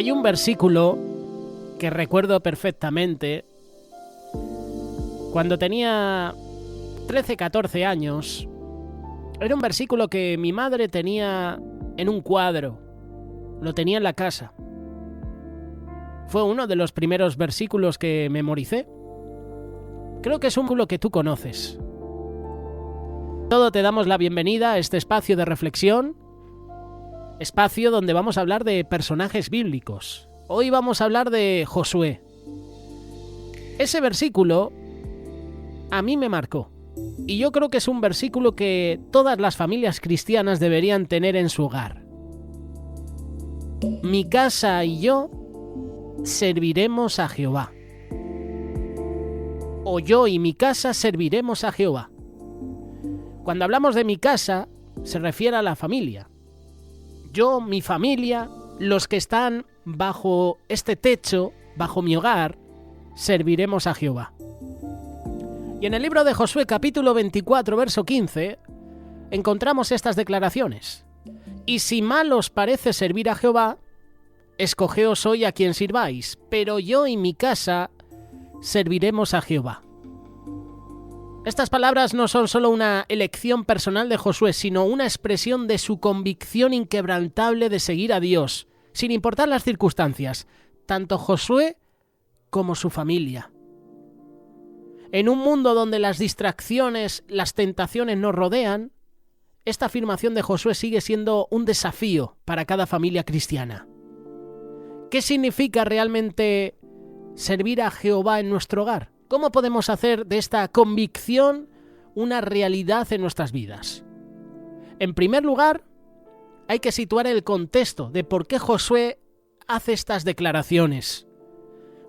Hay un versículo que recuerdo perfectamente. Cuando tenía 13, 14 años, era un versículo que mi madre tenía en un cuadro. Lo tenía en la casa. Fue uno de los primeros versículos que memoricé. Creo que es un versículo que tú conoces. Todo te damos la bienvenida a este espacio de reflexión, espacio donde vamos a hablar de personajes bíblicos. Hoy vamos a hablar de Josué. Ese versículo a mí me marcó. Y yo creo que es un versículo que todas las familias cristianas deberían tener en su hogar. Mi casa y yo serviremos a Jehová. O yo y mi casa serviremos a Jehová. Cuando hablamos de mi casa, se refiere a la familia. Yo, mi familia, los que están bajo este techo, bajo mi hogar, serviremos a Jehová. Y en el libro de Josué, capítulo 24, verso 15, encontramos estas declaraciones. Y si mal os parece servir a Jehová, escogeos hoy a quien sirváis, pero yo y mi casa serviremos a Jehová. Estas palabras no son solo una elección personal de Josué, sino una expresión de su convicción inquebrantable de seguir a Dios, sin importar las circunstancias, tanto Josué como su familia. En un mundo donde las distracciones, las tentaciones nos rodean, esta afirmación de Josué sigue siendo un desafío para cada familia cristiana. ¿Qué significa realmente servir a Jehová en nuestro hogar? ¿Cómo podemos hacer de esta convicción una realidad en nuestras vidas? En primer lugar, hay que situar el contexto de por qué Josué hace estas declaraciones.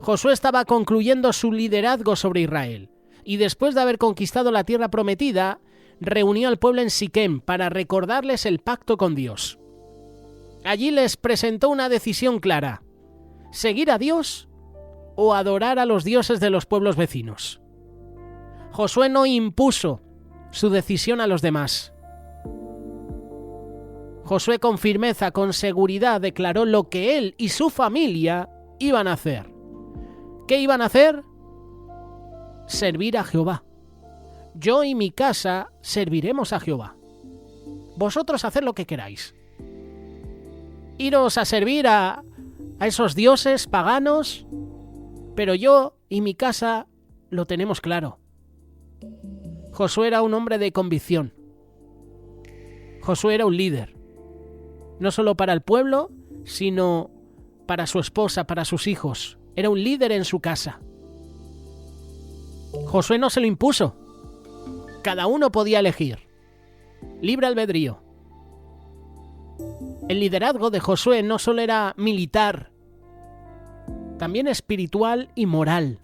Josué estaba concluyendo su liderazgo sobre Israel y después de haber conquistado la tierra prometida, reunió al pueblo en Siquem para recordarles el pacto con Dios. Allí les presentó una decisión clara: ¿seguir a Dios o adorar a los dioses de los pueblos vecinos? Josué no impuso su decisión a los demás. Josué con firmeza, con seguridad, declaró lo que él y su familia iban a hacer. ¿Qué iban a hacer? Servir a Jehová. Yo y mi casa serviremos a Jehová. Vosotros haced lo que queráis. Iros a servir a esos dioses paganos, pero yo y mi casa lo tenemos claro. Josué era un hombre de convicción. Josué era un líder, no solo para el pueblo, sino para su esposa, para sus hijos. Era un líder en su casa. Josué no se lo impuso. Cada uno podía elegir. Libre albedrío. El liderazgo de Josué no solo era militar, también espiritual y moral.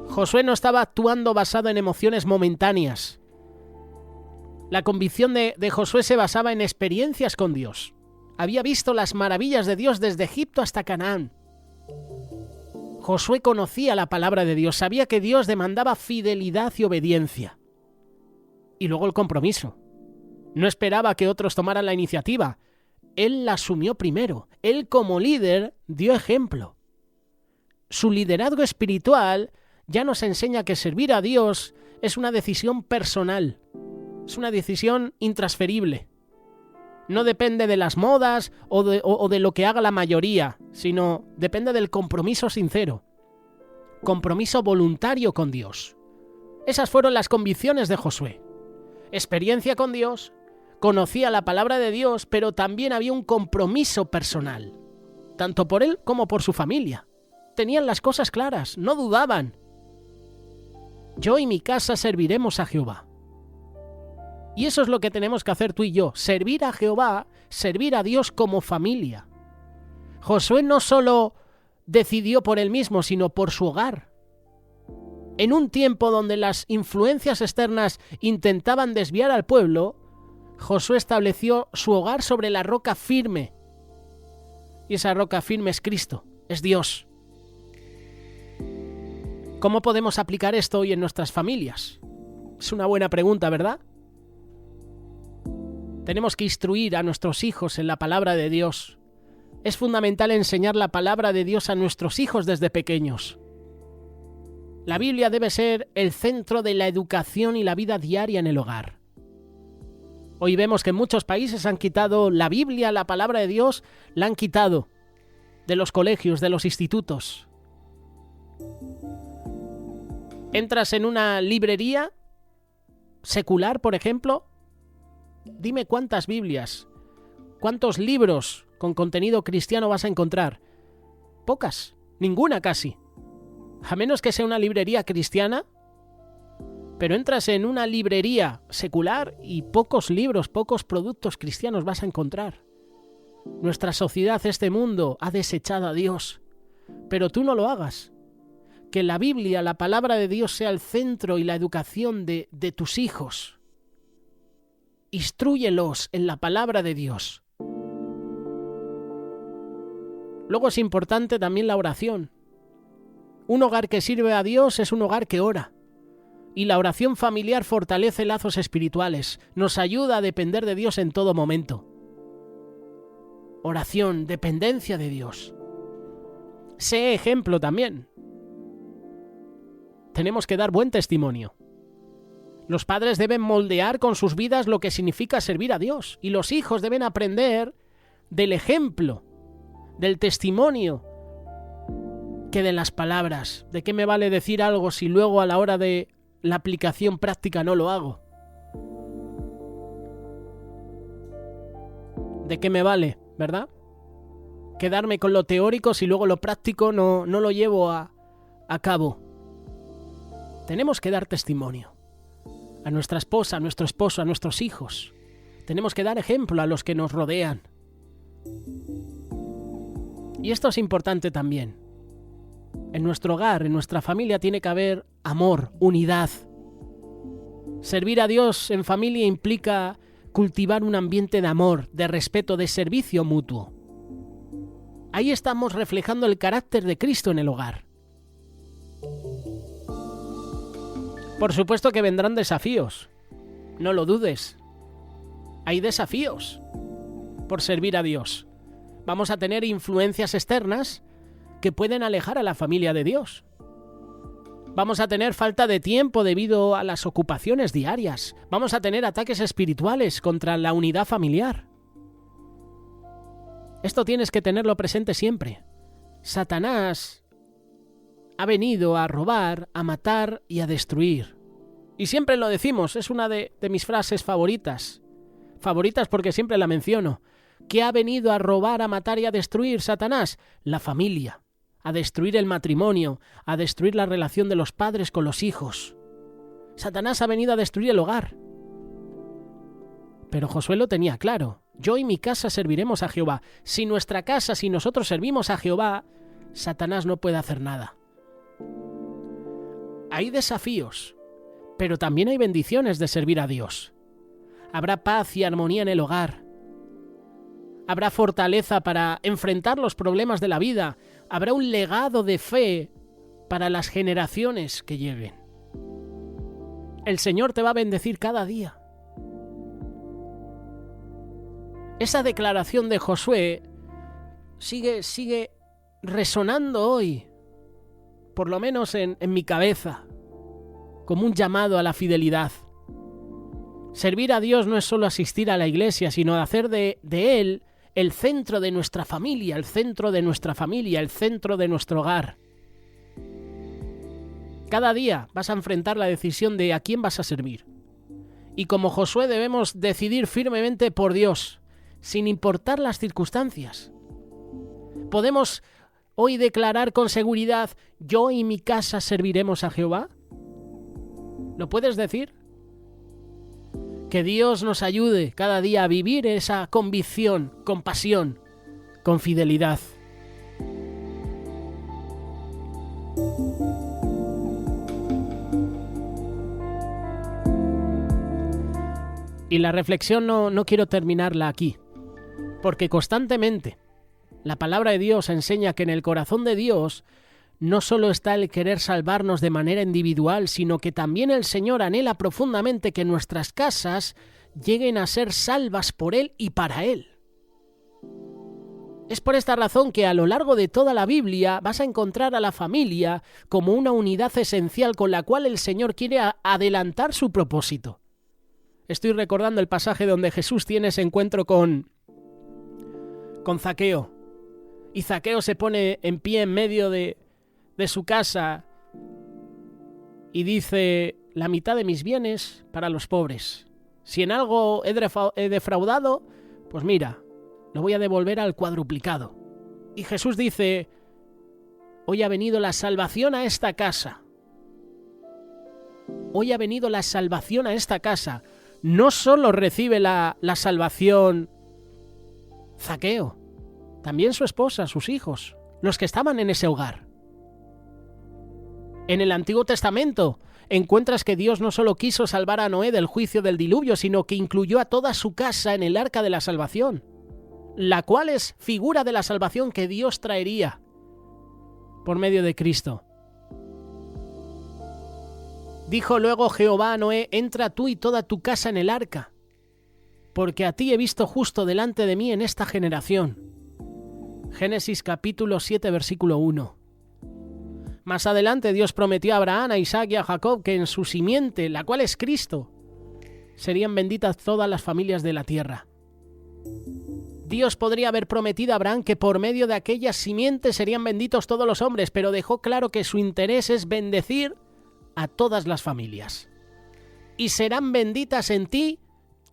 Josué no estaba actuando basado en emociones momentáneas. La convicción de Josué se basaba en experiencias con Dios. Había visto las maravillas de Dios desde Egipto hasta Canaán. Josué conocía la palabra de Dios, sabía que Dios demandaba fidelidad y obediencia. Y luego el compromiso. No esperaba que otros tomaran la iniciativa. Él la asumió primero. Él como líder dio ejemplo. Su liderazgo espiritual ya nos enseña que servir a Dios es una decisión personal. Es una decisión intransferible. No depende de las modas o de lo que haga la mayoría, sino depende del compromiso sincero. Compromiso voluntario con Dios. Esas fueron las convicciones de Josué. Experiencia con Dios, conocía la palabra de Dios, pero también había un compromiso personal, tanto por él como por su familia. Tenían las cosas claras, no dudaban. Yo y mi casa serviremos a Jehová. Y eso es lo que tenemos que hacer tú y yo, servir a Jehová, servir a Dios como familia. Josué no solo decidió por él mismo, sino por su hogar. En un tiempo donde las influencias externas intentaban desviar al pueblo, Josué estableció su hogar sobre la roca firme. Y esa roca firme es Cristo, es Dios. ¿Cómo podemos aplicar esto hoy en nuestras familias? Es una buena pregunta, ¿verdad? Tenemos que instruir a nuestros hijos en la palabra de Dios. Es fundamental enseñar la palabra de Dios a nuestros hijos desde pequeños. La Biblia debe ser el centro de la educación y la vida diaria en el hogar. Hoy vemos que en muchos países han quitado la Biblia, la palabra de Dios, la han quitado de los colegios, de los institutos. Entras en una librería secular, por ejemplo, dime cuántas Biblias, cuántos libros con contenido cristiano vas a encontrar. Pocas, ninguna casi. A menos que sea una librería cristiana, pero entras en una librería secular y pocos libros, pocos productos cristianos vas a encontrar. Nuestra sociedad, este mundo, ha desechado a Dios, pero tú no lo hagas. Que la Biblia, la palabra de Dios, sea el centro y la educación de tus hijos. Instrúyelos en la palabra de Dios. Luego es importante también la oración. Un hogar que sirve a Dios es un hogar que ora. Y la oración familiar fortalece lazos espirituales, nos ayuda a depender de Dios en todo momento. Oración, dependencia de Dios. Sé ejemplo también. Tenemos que dar buen testimonio. Los padres deben moldear con sus vidas lo que significa servir a Dios, y los hijos deben aprender del ejemplo, del testimonio, que de las palabras. ¿De qué me vale decir algo si luego a la hora de la aplicación práctica no lo hago? ¿De qué me vale, verdad? Quedarme con lo teórico si luego lo práctico no lo llevo a cabo. Tenemos que dar testimonio a nuestra esposa, a nuestro esposo, a nuestros hijos. Tenemos que dar ejemplo a los que nos rodean. Y esto es importante también. En nuestro hogar, en nuestra familia, tiene que haber amor, unidad. Servir a Dios en familia implica cultivar un ambiente de amor, de respeto, de servicio mutuo. Ahí estamos reflejando el carácter de Cristo en el hogar. Por supuesto que vendrán desafíos, no lo dudes. Hay desafíos por servir a Dios. Vamos a tener influencias externas que pueden alejar a la familia de Dios. Vamos a tener falta de tiempo debido a las ocupaciones diarias. Vamos a tener ataques espirituales contra la unidad familiar. Esto tienes que tenerlo presente siempre. Satanás ha venido a robar, a matar y a destruir. Y siempre lo decimos, es una de mis frases favoritas. Favoritas porque siempre la menciono. ¿Qué ha venido a robar, a matar y a destruir Satanás? La familia. A destruir el matrimonio, a destruir la relación de los padres con los hijos. Satanás ha venido a destruir el hogar. Pero Josué lo tenía claro. Yo y mi casa serviremos a Jehová. Si nuestra casa, si nosotros servimos a Jehová, Satanás no puede hacer nada. Hay desafíos, pero también hay bendiciones de servir a Dios. Habrá paz y armonía en el hogar. Habrá fortaleza para enfrentar los problemas de la vida. Habrá un legado de fe para las generaciones que lleguen. El Señor te va a bendecir cada día. Esa declaración de Josué sigue resonando hoy, por lo menos en mi cabeza, como un llamado a la fidelidad. Servir a Dios no es solo asistir a la iglesia, sino hacer de Él el centro de nuestra familia, el centro de nuestra familia, el centro de nuestro hogar. Cada día vas a enfrentar la decisión de a quién vas a servir. Y como Josué debemos decidir firmemente por Dios, sin importar las circunstancias. ¿Podemos hoy declarar con seguridad, yo y mi casa serviremos a Jehová? ¿Lo puedes decir? Que Dios nos ayude cada día a vivir esa convicción, con pasión, con fidelidad. Y la reflexión no quiero terminarla aquí, porque constantemente la palabra de Dios enseña que en el corazón de Dios no solo está el querer salvarnos de manera individual, sino que también el Señor anhela profundamente que nuestras casas lleguen a ser salvas por Él y para Él. Es por esta razón que a lo largo de toda la Biblia vas a encontrar a la familia como una unidad esencial con la cual el Señor quiere adelantar su propósito. Estoy recordando el pasaje donde Jesús tiene ese encuentro con Zaqueo. Y Zaqueo se pone en pie en medio de su casa y dice: la mitad de mis bienes para los pobres. Si en algo he defraudado, pues mira, lo voy a devolver al cuadruplicado. Y Jesús dice: hoy ha venido la salvación a esta casa. Hoy ha venido la salvación a esta casa. No solo recibe la salvación Zaqueo, también su esposa, sus hijos, los que estaban en ese hogar. En el Antiguo Testamento encuentras que Dios no solo quiso salvar a Noé del juicio del diluvio, sino que incluyó a toda su casa en el arca de la salvación, la cual es figura de la salvación que Dios traería por medio de Cristo. Dijo luego Jehová a Noé: entra tú y toda tu casa en el arca, porque a ti he visto justo delante de mí en esta generación. Génesis capítulo 7, versículo 1. Más adelante Dios prometió a Abraham, a Isaac y a Jacob que en su simiente, la cual es Cristo, serían benditas todas las familias de la tierra. Dios podría haber prometido a Abraham que por medio de aquella simiente serían benditos todos los hombres, pero dejó claro que su interés es bendecir a todas las familias. Y serán benditas en ti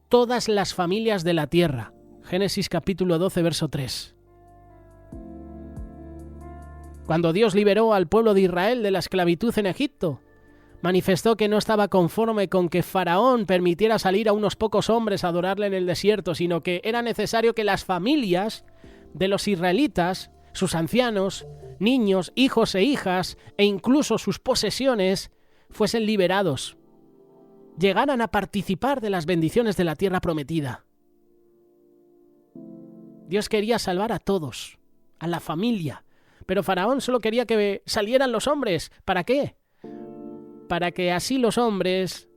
todas las familias de la tierra. Génesis capítulo 12, verso 3. Cuando Dios liberó al pueblo de Israel de la esclavitud en Egipto, manifestó que no estaba conforme con que Faraón permitiera salir a unos pocos hombres a adorarle en el desierto, sino que era necesario que las familias de los israelitas, sus ancianos, niños, hijos e hijas, e incluso sus posesiones, fuesen liberados, llegaran a participar de las bendiciones de la tierra prometida. Dios quería salvar a todos, a la familia, pero Faraón solo quería que salieran los hombres. ¿Para qué? Para que así los hombres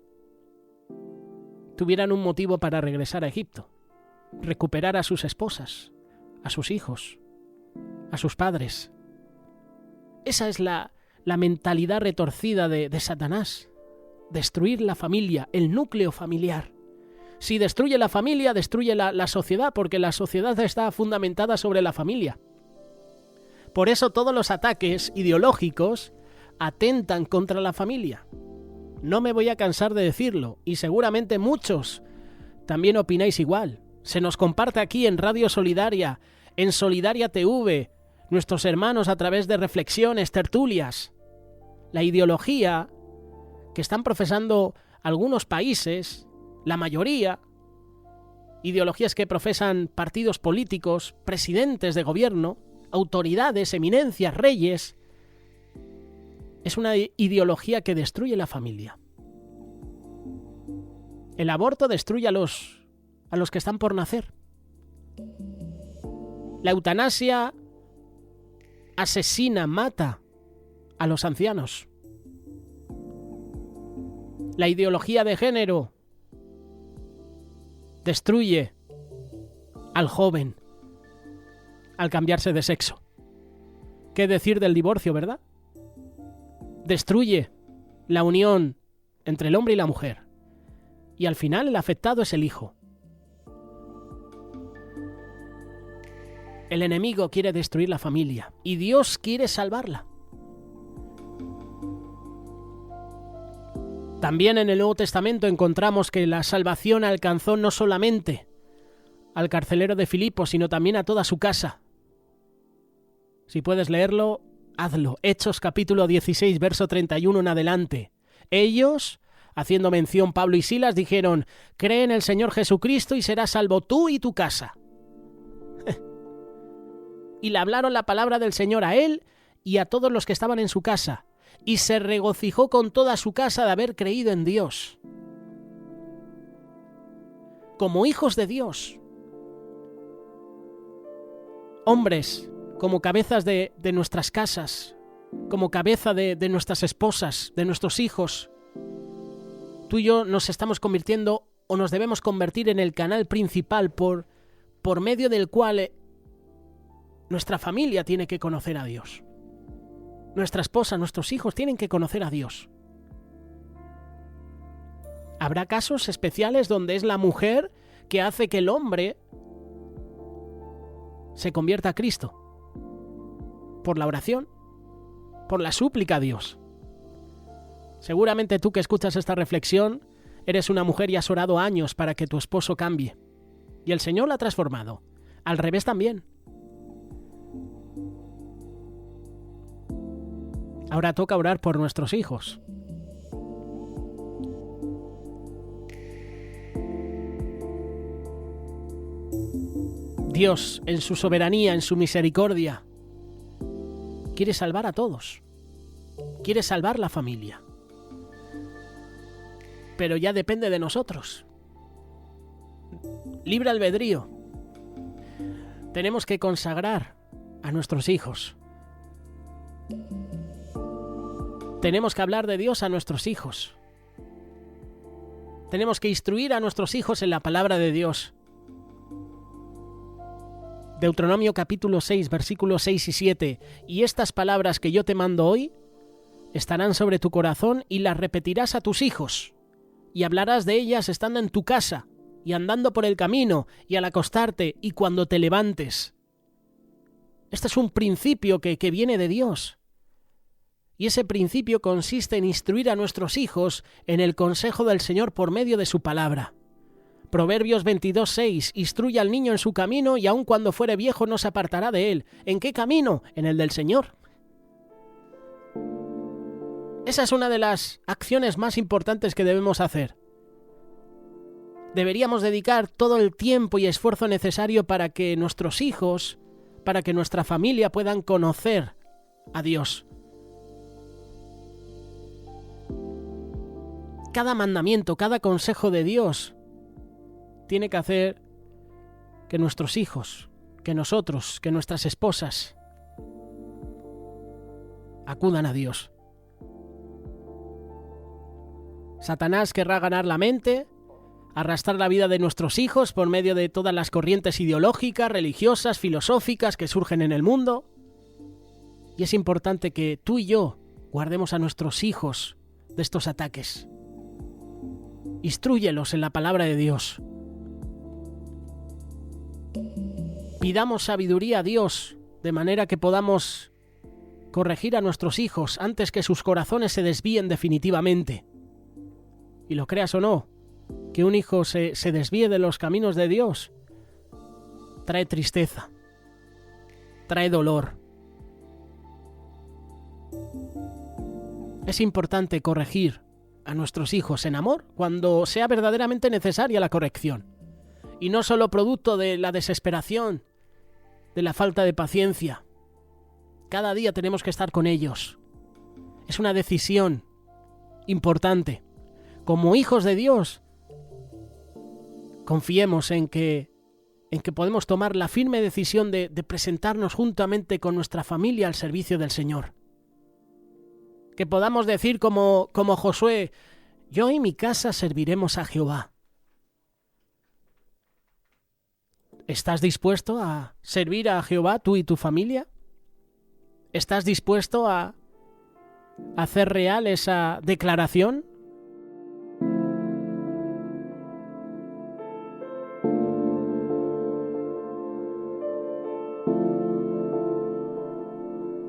tuvieran un motivo para regresar a Egipto, recuperar a sus esposas, a sus hijos, a sus padres. Esa es la mentalidad retorcida de Satanás. Destruir la familia, el núcleo familiar. Si destruye la familia, destruye la sociedad, porque la sociedad está fundamentada sobre la familia. Por eso todos los ataques ideológicos atentan contra la familia. No me voy a cansar de decirlo, y seguramente muchos también opináis igual. Se nos comparte aquí en Radio Solidaria, en Solidaria TV, nuestros hermanos a través de reflexiones, tertulias. La ideología que están profesando algunos países, la mayoría, ideologías que profesan partidos políticos, presidentes de gobierno, autoridades, eminencias, reyes, es una ideología que destruye la familia. El aborto destruye a los que están por nacer. La eutanasia asesina, mata a los ancianos. La ideología de género destruye al joven al cambiarse de sexo. ¿Qué decir del divorcio, verdad? Destruye la unión entre el hombre y la mujer. Y al final el afectado es el hijo. El enemigo quiere destruir la familia y Dios quiere salvarla. También en el Nuevo Testamento encontramos que la salvación alcanzó no solamente al carcelero de Filipos, sino también a toda su casa. Si puedes leerlo, hazlo. Hechos capítulo 16, verso 31 en adelante. Ellos, haciendo mención Pablo y Silas, dijeron: cree en el Señor Jesucristo y serás salvo tú y tu casa. Y le hablaron la palabra del Señor a él y a todos los que estaban en su casa. Y se regocijó con toda su casa de haber creído en Dios. Como hijos de Dios, hombres como cabezas de nuestras casas, como cabeza de nuestras esposas, de nuestros hijos, tú y yo nos estamos convirtiendo o nos debemos convertir en el canal principal por medio del cual Nuestra familia tiene que conocer a Dios. Nuestra esposa, nuestros hijos tienen que conocer a Dios. Habrá casos especiales donde es la mujer que hace que el hombre se convierta a Cristo. Por la oración, por la súplica a Dios. Seguramente tú que escuchas esta reflexión, eres una mujer y has orado años para que tu esposo cambie. Y el Señor la ha transformado. Al revés también. Ahora toca orar por nuestros hijos. Dios, en su soberanía, en su misericordia, quiere salvar a todos. Quiere salvar la familia. Pero ya depende de nosotros. Libre albedrío. Tenemos que consagrar a nuestros hijos. Tenemos que hablar de Dios a nuestros hijos. Tenemos que instruir a nuestros hijos en la palabra de Dios. Deuteronomio capítulo 6, versículos 6 y 7. Y estas palabras que yo te mando hoy estarán sobre tu corazón y las repetirás a tus hijos. Y hablarás de ellas estando en tu casa y andando por el camino y al acostarte y cuando te levantes. Este es un principio que viene de Dios. Y ese principio consiste en instruir a nuestros hijos en el consejo del Señor por medio de su palabra. Proverbios 22:6. Instruye al niño en su camino y aun cuando fuere viejo no se apartará de él. ¿En qué camino? En el del Señor. Esa es una de las acciones más importantes que debemos hacer. Deberíamos dedicar todo el tiempo y esfuerzo necesario para que nuestros hijos, para que nuestra familia puedan conocer a Dios. Cada mandamiento, cada consejo de Dios tiene que hacer que nuestros hijos, que nosotros, que nuestras esposas acudan a Dios. Satanás querrá ganar la mente, arrastrar la vida de nuestros hijos por medio de todas las corrientes ideológicas, religiosas, filosóficas que surgen en el mundo. Y es importante que tú y yo guardemos a nuestros hijos de estos ataques. Instrúyelos en la palabra de Dios. Pidamos sabiduría a Dios de manera que podamos corregir a nuestros hijos antes que sus corazones se desvíen definitivamente. Y lo creas o no, que un hijo se desvíe de los caminos de Dios trae tristeza, trae dolor. Es importante corregir a nuestros hijos en amor cuando sea verdaderamente necesaria la corrección. Y no solo producto de la desesperación, de la falta de paciencia. Cada día tenemos que estar con ellos. Es una decisión importante. Como hijos de Dios, confiemos en que podemos tomar la firme decisión de presentarnos juntamente con nuestra familia al servicio del Señor. Que podamos decir como Josué, yo y mi casa serviremos a Jehová. ¿Estás dispuesto a servir a Jehová, tú y tu familia? ¿Estás dispuesto a hacer real esa declaración?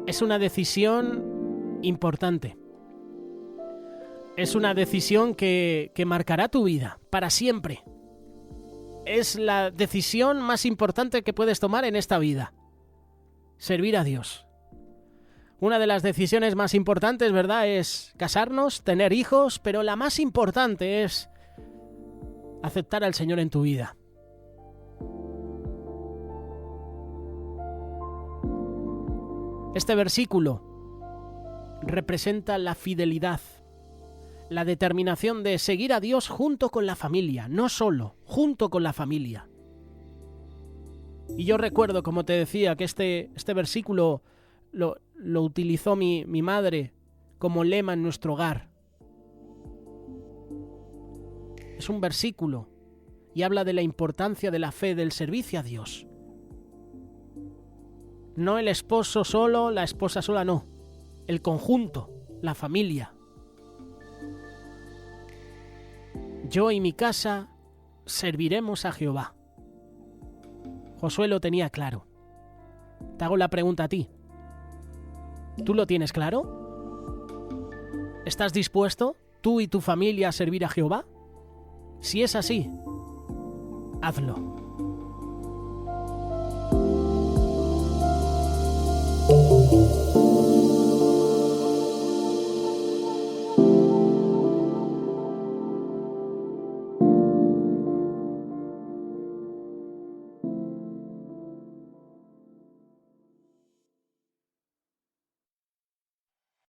Es una decisión importante. Es una decisión que marcará tu vida para siempre. Es la decisión más importante que puedes tomar en esta vida. Servir a Dios. Una de las decisiones más importantes, ¿verdad?, es casarnos, tener hijos, pero la más importante es aceptar al Señor en tu vida. Este versículo representa la fidelidad, la determinación de seguir a Dios junto con la familia, no solo, junto con la familia. Y yo recuerdo, como te decía, que este versículo lo utilizó mi madre como lema en nuestro hogar. Es un versículo y habla de la importancia de la fe, del servicio a Dios. No el esposo solo, la esposa sola, no. El conjunto, la familia. Yo y mi casa serviremos a Jehová. Josué lo tenía claro. Te hago la pregunta a ti. ¿Tú lo tienes claro? ¿Estás dispuesto, tú y tu familia, a servir a Jehová? Si es así, hazlo.